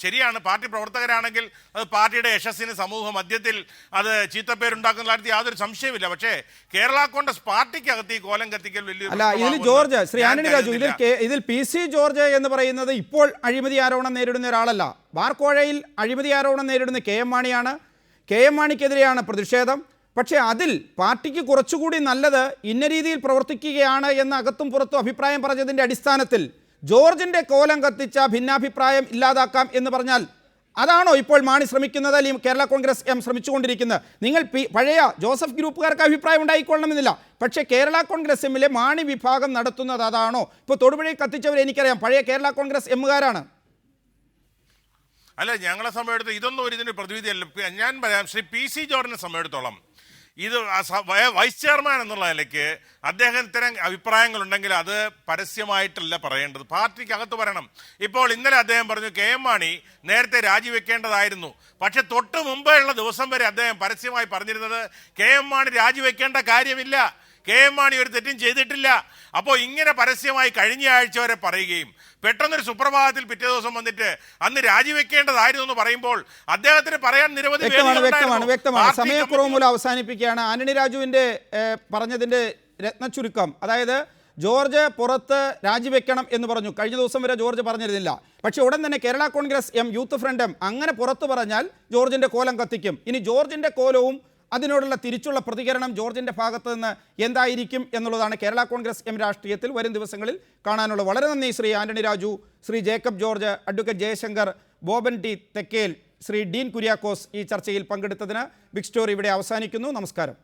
ശരിയാണ്, പാർട്ടി പ്രവർത്തകരാണെങ്കിൽ അത് പാർട്ടിയുടെ യശസ്സിന് സമൂഹ മധ്യത്തിൽ അത് ചീത്തപ്പേരുണ്ടാക്കുന്ന കാര്യത്തിൽ യാതൊരു സംശയമില്ല. പക്ഷേ കേരള കോൺഗ്രസ് പാർട്ടിക്കകത്ത് ഈ കോലം കത്തിക്കൽ വലിയ ജോർജ്, ശ്രീ ആന്റണി രാജു, ഇതിൽ PC ജോർജ് എന്ന് പറയുന്നത് ഇപ്പോൾ അഴിമതി ആരോപണം നേരിടുന്ന ഒരാളല്ല. ബാർക്കോഴയിൽ അഴിമതി ആരോപണം നേരിടുന്ന KM മാണിയാണ്. KM മാണിക്കെതിരെയാണ് പ്രതിഷേധം. പക്ഷേ അതിൽ പാർട്ടിക്ക് കുറച്ചുകൂടി നല്ലത് ഇന്ന രീതിയിൽ പ്രവർത്തിക്കുകയാണ് എന്ന് അകത്തും പുറത്തും അഭിപ്രായം പറഞ്ഞതിൻ്റെ അടിസ്ഥാനത്തിൽ ജോർജിൻ്റെ കോലം കത്തിച്ച ഭിന്നാഭിപ്രായം ഇല്ലാതാക്കാം എന്ന് പറഞ്ഞാൽ അതാണോ ഇപ്പോൾ മാണി ശ്രമിക്കുന്നത്, അല്ലെങ്കിൽ കേരള കോൺഗ്രസ് എം ശ്രമിച്ചുകൊണ്ടിരിക്കുന്നത്? നിങ്ങൾ പഴയ ജോസഫ് ഗ്രൂപ്പുകാർക്ക് അഭിപ്രായം ഉണ്ടായിക്കൊള്ളണമെന്നില്ല, പക്ഷേ കേരള കോൺഗ്രസ് എമ്മിലെ മാണി വിഭാഗം നടത്തുന്നത് അതാണോ? ഇപ്പോൾ തൊടുപുഴയിൽ കത്തിച്ചവർ എനിക്കറിയാം പഴയ കേരള കോൺഗ്രസ് എമ്മുകാരാണ്. അല്ല, ഞങ്ങളെ സമയത്ത് ഇതൊന്നും ഒരു ഇതിന് പ്രതിവിധിയല്ല. ഞാൻ പറയാം, ശ്രീ PC ജോർജിനെ സമയത്തോളം ഇത് വൈസ് ചെയർമാൻ എന്നുള്ള നിലയ്ക്ക് അദ്ദേഹത്തിന് അഭിപ്രായങ്ങളുണ്ടെങ്കിൽ അത് പരസ്യമായിട്ടല്ല പറയേണ്ടത്, പാർട്ടിക്കകത്ത് പറയണം. ഇപ്പോൾ ഇന്നലെ അദ്ദേഹം പറഞ്ഞു KM മാണി നേരത്തെ രാജിവെക്കേണ്ടതായിരുന്നു. പക്ഷെ തൊട്ട് മുമ്പേ ഉള്ള ദിവസം വരെ അദ്ദേഹം പരസ്യമായി പറഞ്ഞിരുന്നത് KM മാണി രാജിവെക്കേണ്ട കാര്യമില്ല, KM മാണി ഒരു തെറ്റും ചെയ്തിട്ടില്ല. അപ്പോൾ ഇങ്ങനെ പരസ്യമായി കഴിഞ്ഞ ആഴ്ച വരെ പറയുകയും പെട്ടെന്നൊരു സുപ്രഭാതത്തിൽ പിറ്റേ ദിവസം വന്നിട്ട് അന്ന് രാജിവെക്കേണ്ടതായിരുന്നു എന്ന് പറയുമ്പോൾ അദ്ദേഹത്തിന് പറയാൻ നിരവധി വ്യക്തമാണ്. സമയക്കുറവ് മൂലം അവസാനിപ്പിക്കുകയാണ്. ആന്റണി രാജുവിന്റെ പറഞ്ഞതിന്റെ രത്നച്ചുരുക്കം, അതായത് ജോർജ് പുറത്ത് രാജിവെക്കണം എന്ന് പറഞ്ഞു. കഴിഞ്ഞ ദിവസം വരെ ജോർജ് പറഞ്ഞിരുന്നില്ല. പക്ഷേ ഉടൻ തന്നെ കേരള കോൺഗ്രസ് എം, യൂത്ത് ഫ്രണ്ട് എം അങ്ങനെ പുറത്തു പറഞ്ഞാൽ ജോർജിന്റെ കോലം കത്തിക്കും. ഇനി ജോർജിന്റെ കോലവും അതിനോടുള്ള തിരിച്ചുള്ള പ്രതികരണം ജോർജിന്റെ ഭാഗത്ത് നിന്ന് എന്തായിരിക്കും എന്നുള്ളതാണ് കേരള കോൺഗ്രസ് എം രാഷ്ട്രീയത്തിൽ വരും ദിവസങ്ങളിൽ കാണാനുള്ളത്. വളരെ നന്ദി ശ്രീ ആന്റണി രാജു, ശ്രീ ജേക്കബ് ജോർജ്, അഡ്വക്കേറ്റ് ജയശങ്കർ, ബോബൻ ടി തെക്കേൽ, ശ്രീ ഡീൻ കുര്യാക്കോസ് ഈ ചർച്ചയിൽ പങ്കെടുത്തതിന്. ബിഗ് സ്റ്റോറി ഇവിടെ അവസാനിക്കുന്നു. നമസ്കാരം.